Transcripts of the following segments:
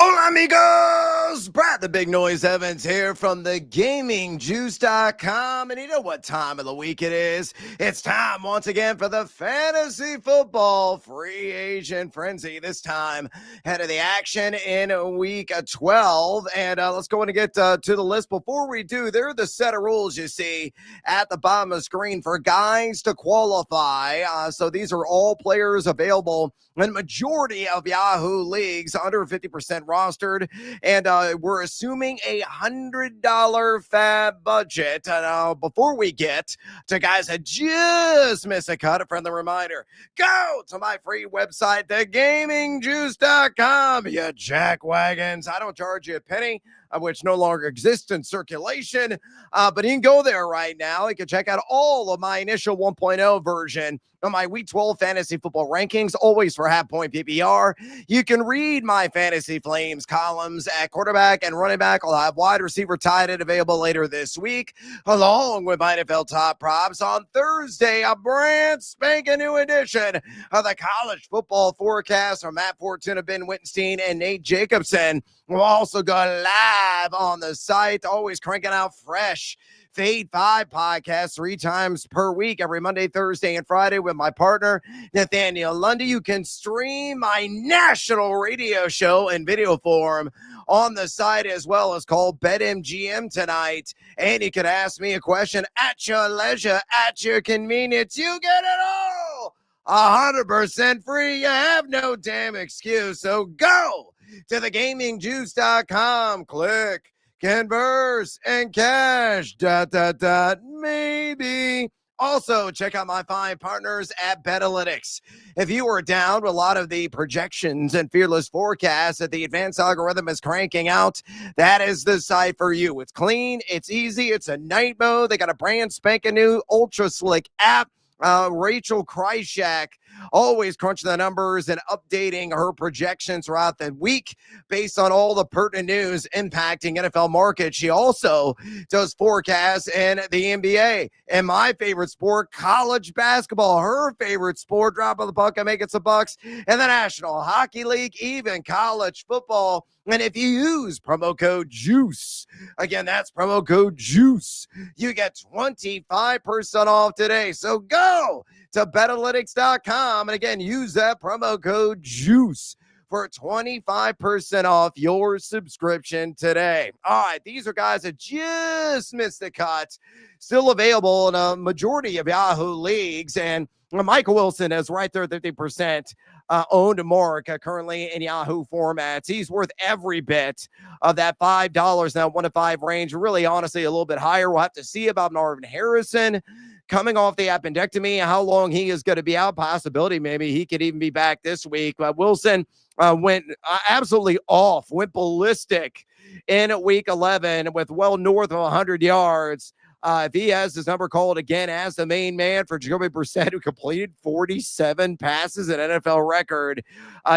Hola amigos, Brad the Big Noise Evans here from the GamingJuice.com, and you know what time of the week it is? It's time once again for the Fantasy Football Free Agent Frenzy. This time, head of the action in week 12, and let's go in and get to the list. Before we do, there are the set of rules you see at the bottom of the screen for guys to qualify. So these are all players available in majority of Yahoo leagues, under 50% rostered, and we're assuming $100 fab budget. Before we get to guys that just miss a cut, a friendly reminder, go to my free website, thegamingjuice.com, you jackwagons. I don't charge you a penny, which no longer exists in circulation, but you can go there right now. You can check out all of my initial 1.0 version of my Week 12 fantasy football rankings, always for half-point PPR. You can read my Fantasy Flames columns at quarterback and running back. I'll have wide receiver tight end available later this week, along with my NFL top props. On Thursday, a brand spanking new edition of the college football forecast from Matt Fortuna, Ben Wittenstein, and Nate Jacobson. We'll also go live on the site, always cranking out fresh Fade 5 podcast 3 times per week, every Monday, Thursday, and Friday with my partner, Nathaniel Lundy. You can stream my national radio show in video form on the site, as well as call BetMGM tonight. And you can ask me a question at your leisure, at your convenience. You get it all 100% free. You have no damn excuse. So go to thegamingjuice.com, click converse and cash, maybe. Also, check out my fine partners at Betalytics. If you are down with a lot of the projections and fearless forecasts that the advanced algorithm is cranking out, that is the site for you. It's clean, it's easy, it's a night mode. They got a brand spanking new ultra slick app. Rachel Krychak always crunching the numbers and updating her projections throughout the week based on all the pertinent news impacting NFL markets. She also does forecasts in the NBA and my favorite sport, college basketball. Her favorite sport, drop of the buck and making some bucks, in the National Hockey League, even college football. And if you use promo code JUICE, again, that's promo code JUICE, you get 25% off today. So go to Betalytics.com and again, use that promo code JUICE for 25% off your subscription today. All right, these are guys that just missed the cut, still available in a majority of Yahoo leagues. And Michael Wilson is right there, 50% owned mark currently in Yahoo formats. He's worth every bit of that $5 now, 1 to 5 range. Really, honestly, a little bit higher. We'll have to see about Marvin Harrison coming off the appendectomy, how long he is going to be out. Possibility maybe he could even be back this week. But Wilson went absolutely off, went ballistic in week 11 with well north of 100 yards. If he has his number called again as the main man for Jacoby Brissett, who completed 47 passes, an NFL record,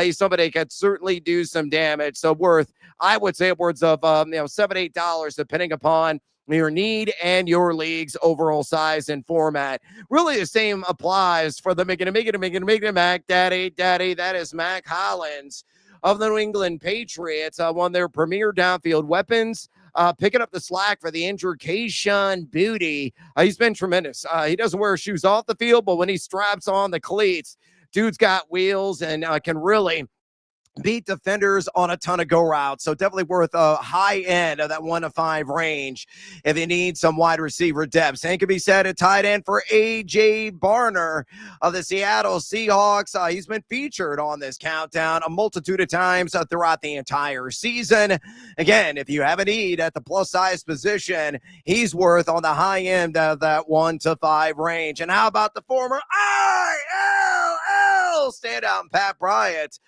he's somebody that could certainly do some damage. So worth, I would say, upwards of $7, $8, depending upon your need and your league's overall size and format. Really, the same applies for the Mac Daddy. That is Mac Hollins of the New England Patriots, one of their premier downfield weapons. Picking up the slack for the injured Kayshon Boutte. He's been tremendous. He doesn't wear shoes off the field, but when he straps on the cleats, dude's got wheels and can really beat defenders on a ton of go routes. So definitely worth a high end of that 1 to 5 range if you need some wide receiver depth. Same can be said at tight end for A.J. Barner of the Seattle Seahawks. He's been featured on this countdown a multitude of times throughout the entire season. Again, if you have a need at the plus size position, he's worth on the high end of that 1 to 5 range. And how about the former ILL standout Pat Bryant?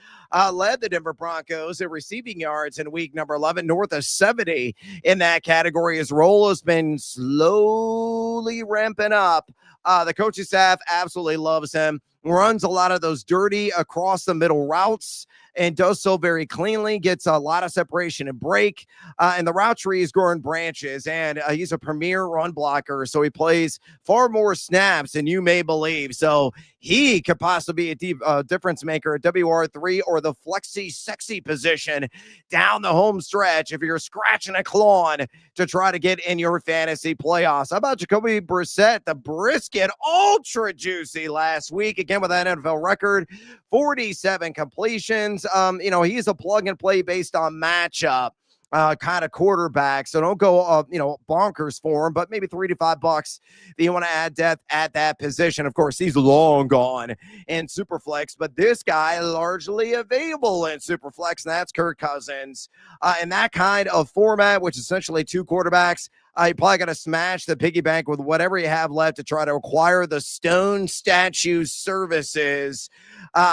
Led the Denver Broncos in receiving yards in week number 11, north of 70 in that category. His role has been slowly ramping up. The coaching staff absolutely loves him. Runs a lot of those dirty across the middle routes and does so very cleanly, gets a lot of separation and break. And the route tree is growing branches, and he's a premier run blocker. So he plays far more snaps than you may believe. So he could possibly be a difference maker at WR3 or for the flexi sexy position down the home stretch if you're scratching and clawing to try to get in your fantasy playoffs. How about Jacoby Brissett, the brisket, ultra juicy last week, again with that NFL record, 47 completions. He's a plug and play based on matchup kind of quarterback. So don't go, bonkers for him, but maybe $3 to $5 that you want to add depth at that position. Of course, he's long gone in Superflex, but this guy largely available in Superflex, and that's Kirk Cousins. In that kind of format, which is essentially two quarterbacks, you're probably going to smash the piggy bank with whatever you have left to try to acquire the stone statue services.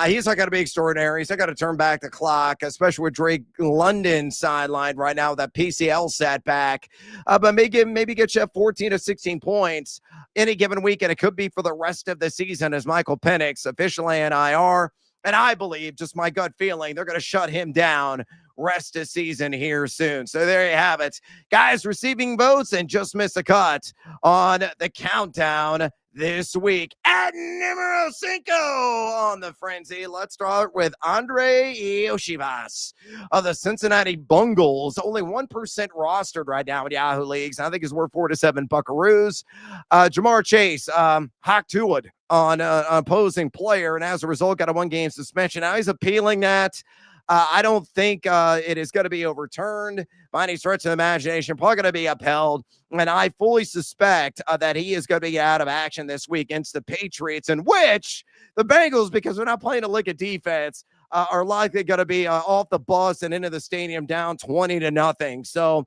He's not going to be extraordinary. He's not going to turn back the clock, especially with Drake London sidelined right now with that PCL setback. But maybe get you 14 to 16 points any given week, and it could be for the rest of the season as Michael Penix officially in IR. And I believe, just my gut feeling, they're going to shut him down rest of season here soon. So there you have it. Guys receiving votes and just missed a cut on the countdown this week at numero 5 on the frenzy. Let's start with Andre Yoshivas of the Cincinnati Bungles. Only 1% rostered right now in Yahoo leagues. I think he's worth 4 to 7 buckaroos. Jamar Chase, Hawk Tuwood on an opposing player, and as a result got a 1-game suspension. Now he's appealing that. I don't think it is going to be overturned by any stretch of the imagination. Probably going to be upheld. And I fully suspect that he is going to be out of action this week against the Patriots, in which the Bengals, because they're not playing a lick of defense, are likely going to be off the bus and into the stadium down 20-0. So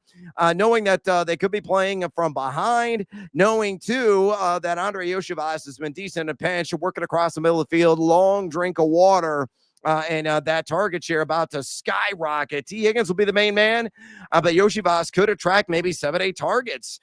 knowing that they could be playing from behind, knowing too that Andre Yoshivas has been decent in a pinch, working across the middle of the field, long drink of water, and that target share about to skyrocket. T. Higgins will be the main man, but Yoshivas could attract maybe 7-8 targets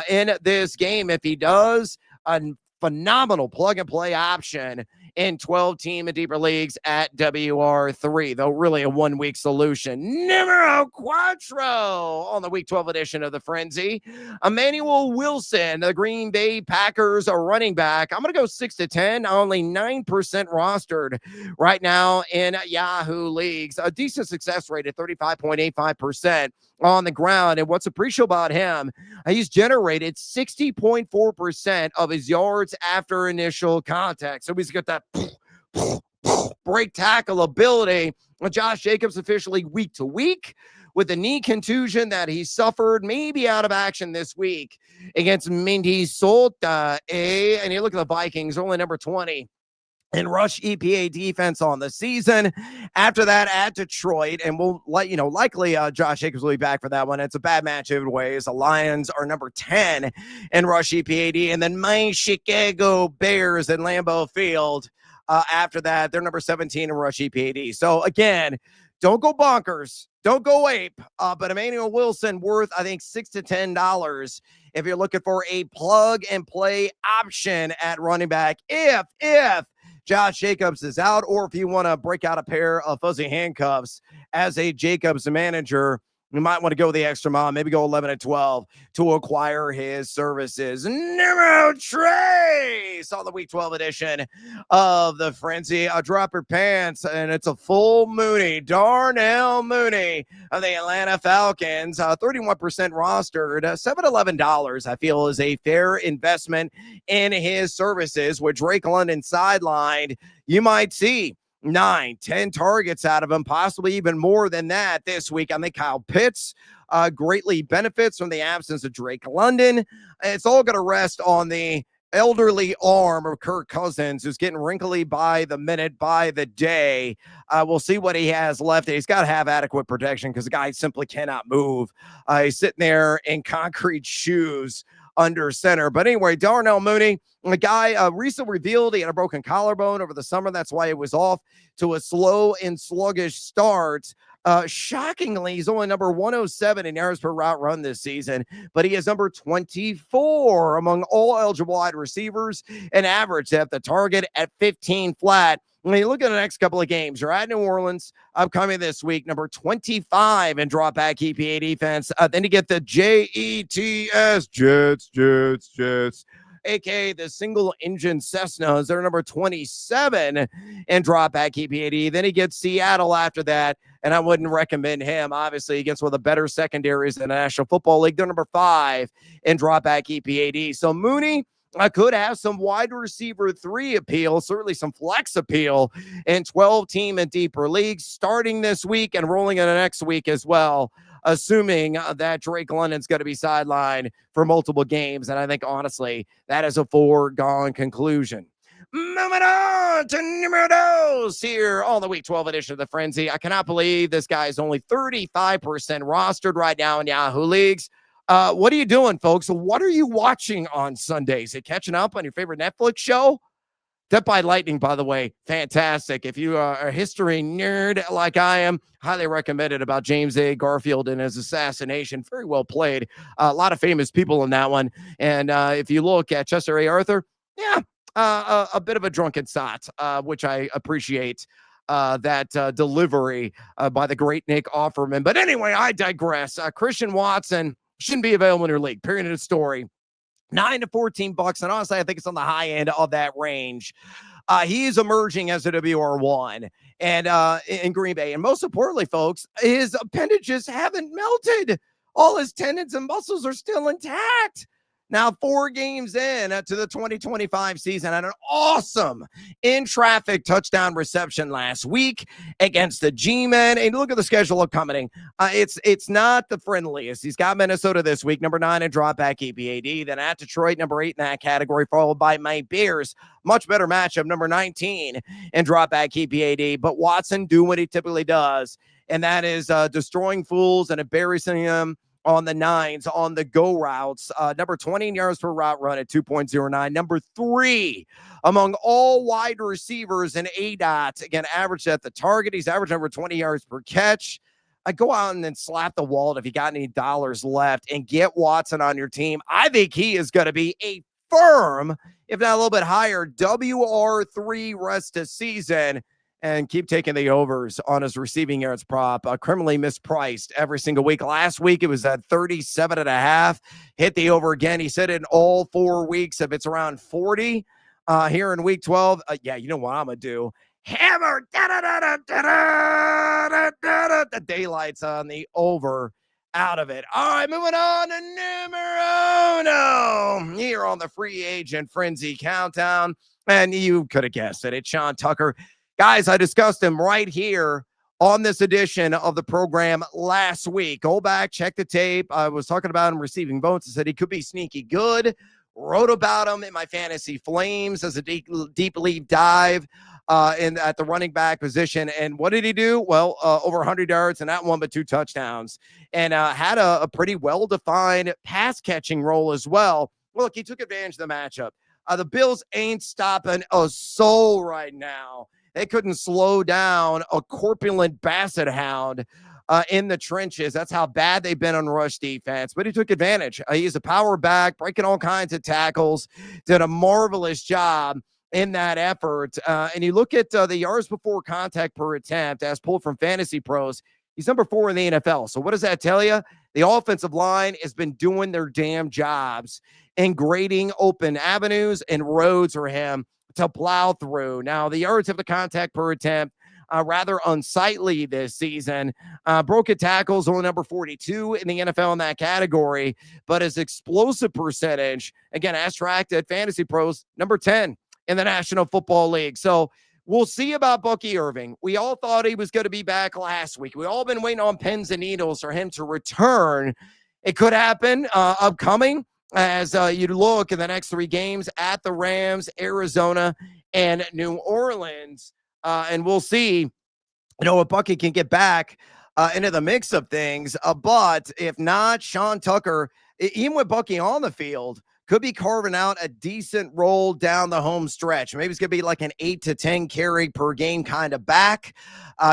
in this game. If he does, a phenomenal plug-and-play option in 12-team and deeper leagues at WR3, though really a one-week solution. Numero Quattro on the Week 12 edition of the Frenzy. Emmanuel Wilson, the Green Bay Packers running back. I'm going to go 6 to 10, only 9% rostered right now in Yahoo leagues. A decent success rate at 35.85% on the ground. And what's appreciable about him, he's generated 60.4% of his yards after initial contact. So he's got that break tackle ability. Josh Jacobs officially week to week with the knee contusion that he suffered, maybe out of action this week against Minnesota. And you look at the Vikings, only number 20 in rush EPA defense on the season. After that, at Detroit, and we'll let you know, likely Josh Jacobs will be back for that one. It's a bad matchup in ways. The Lions are number 10 in rush EPAD, and then my Chicago Bears in Lambeau Field. After that, they're number 17 in rush EPAD. So again, don't go bonkers. Don't go ape. But Emmanuel Wilson worth, I think, $6 to $10 if you're looking for a plug and play option at running back. If Josh Jacobs is out, or if you want to break out a pair of fuzzy handcuffs as a Jacobs manager, you might want to go the extra mile, maybe go 11 to 12 to acquire his services. Numero Trace on the Week 12 edition of the Frenzy. Drop your pants, and it's a full Mooney, Darnell Mooney of the Atlanta Falcons. 31% rostered, $7-11. I feel is a fair investment in his services. With Drake London sidelined, you might see 9-10 targets out of him, possibly even more than that this week. I think Kyle Pitts greatly benefits from the absence of Drake London. It's all going to rest on the elderly arm of Kirk Cousins, who's getting wrinkly by the minute, by the day. We'll see what he has left. He's got to have adequate protection because the guy simply cannot move. He's sitting there in concrete shoes under center. But anyway, Darnell Mooney, a guy recently revealed he had a broken collarbone over the summer. That's why it was off to a slow and sluggish start. Shockingly, he's only number 107 in yards per route run this season, but he is number 24 among all eligible wide receivers and average at the target at 15 flat. When you look at the next couple of games, you're at New Orleans, upcoming this week, number 25 in drop back EPA defense. Then you get the Jets, aka the single engine Cessnas. They're number 27 in drop back EPAD. Then he gets Seattle after that, and I wouldn't recommend him, obviously, against one of the better secondaries in the National Football League. They're number 5 in drop back EPAD. So Mooney, I could have some wide receiver 3 appeal, certainly some flex appeal in 12 team and deeper leagues starting this week and rolling into next week as well, assuming that Drake London's going to be sidelined for multiple games. And I think, honestly, that is a foregone conclusion. Moving on to numeros here on the Week 12 edition of the Frenzy. I cannot believe this guy is only 35% rostered right now in Yahoo leagues. What are you doing, folks? What are you watching on Sundays? Are you catching up on your favorite Netflix show? Death by Lightning, by the way, fantastic. If you are a history nerd like I am, highly recommended about James A. Garfield and his assassination. Very well played. A lot of famous people in that one. And if you look at Chester A. Arthur, yeah, a bit of a drunken sot, which I appreciate that delivery by the great Nick Offerman. But anyway, I digress. Christian Watson shouldn't be available in your league. Period of the story. $9 to $14, and honestly, I think it's on the high end of that range. He is emerging as a WR1 and in Green Bay. And most importantly, folks, his appendages haven't melted. All his tendons and muscles are still intact. Now, 4 games in to the 2025 season, and an awesome in-traffic touchdown reception last week against the G-Men. And look at the schedule upcoming. It's not the friendliest. He's got Minnesota this week, number 9 in drop-back EPAD. Then at Detroit, number 8 in that category, followed by my Bears. Much better matchup, number 19 in drop-back EPAD. But Watson doing what he typically does, and that is destroying fools and embarrassing them on the 9s, on the go routes. Number 20 in yards per route run at 2.09. Number 3 among all wide receivers in ADOT. Again, averaged at the target. He's averaged over 20 yards per catch. I go out and then slap the wallet if you got any dollars left and get Watson on your team. I think he is going to be a firm, if not a little bit higher, WR3 rest of season. And keep taking the overs on his receiving yards prop. Criminally mispriced every single week. Last week, it was at 37.5. Hit the over again. He said in all 4 weeks, if it's around 40 here in week 12, yeah, you know what I'm going to do? Hammer the daylights on the over out of it. All right, moving on to numero uno here on the free agent frenzy countdown. And you could have guessed it. It's Sean Tucker. Guys, I discussed him right here on this edition of the program last week. Go back, check the tape. I was talking about him receiving votes. I said he could be sneaky good. Wrote about him in my fantasy flames as a deep lead dive at the running back position. And what did he do? Well, over 100 yards and not 1 but 2 touchdowns. And had a pretty well-defined pass-catching role as well. Look, he took advantage of the matchup. The Bills ain't stopping a soul right now. They couldn't slow down a corpulent basset hound in the trenches. That's how bad they've been on rush defense. But he took advantage. He's a power back, breaking all kinds of tackles. Did a marvelous job in that effort. And you look at the yards before contact per attempt as pulled from Fantasy Pros. He's number 4 in the NFL. So what does that tell you? The offensive line has been doing their damn jobs and grading open avenues and roads for him to plow through. Now, the yards of the contact per attempt, rather unsightly this season. Broken tackles, only number 42 in the NFL in that category, but his explosive percentage, again, as tracked at Fantasy Pros, number 10 in the National Football League. So we'll see about Bucky Irving. We all thought he was going to be back last week. We all been waiting on pins and needles for him to return. It could happen upcoming. As you look in the next 3 games at the Rams, Arizona, and New Orleans. And we'll see, if Bucky can get back into the mix of things. But if not, Sean Tucker, even with Bucky on the field, could be carving out a decent role down the home stretch. Maybe it's going to be like an 8 to 10 carry per game kind of back.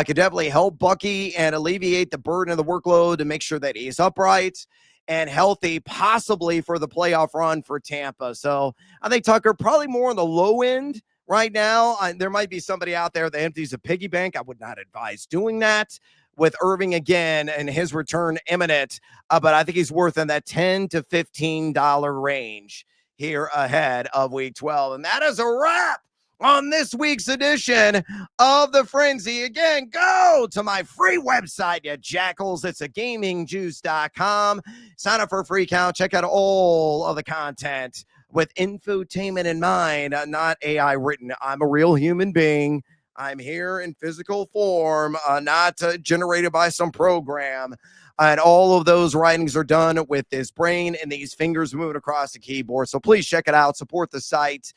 Could definitely help Bucky and alleviate the burden of the workload to make sure that he's upright and healthy, possibly for the playoff run for Tampa. So I think Tucker probably more on the low end right now. There might be somebody out there that empties a piggy bank. I would not advise doing that with Irving again and his return imminent. But I think he's worth in that $10 to $15 range here ahead of week 12. And that is a wrap on this week's edition of the Frenzy. Again, go to my free website, you jackals. It's a gamingjuice.com. Sign up for a free account. Check out all of the content with infotainment in mind, not AI written. I'm a real human being. I'm here in physical form, not generated by some program. And all of those writings are done with this brain and these fingers moving across the keyboard. So please check it out. Support the site.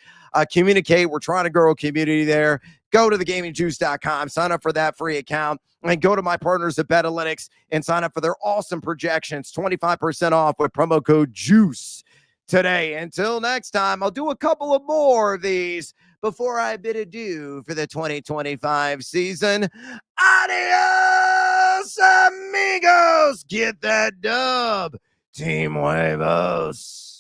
Communicate. We're trying to grow a community there. Go to thegamingjuice.com. Sign up for that free account. And go to my partners at Betalytics and sign up for their awesome projections. 25% off with promo code JUICE today. Until next time, I'll do a couple of more of these before I bid adieu for the 2025 season. Adios, amigos. Get that dub. Team Huevos.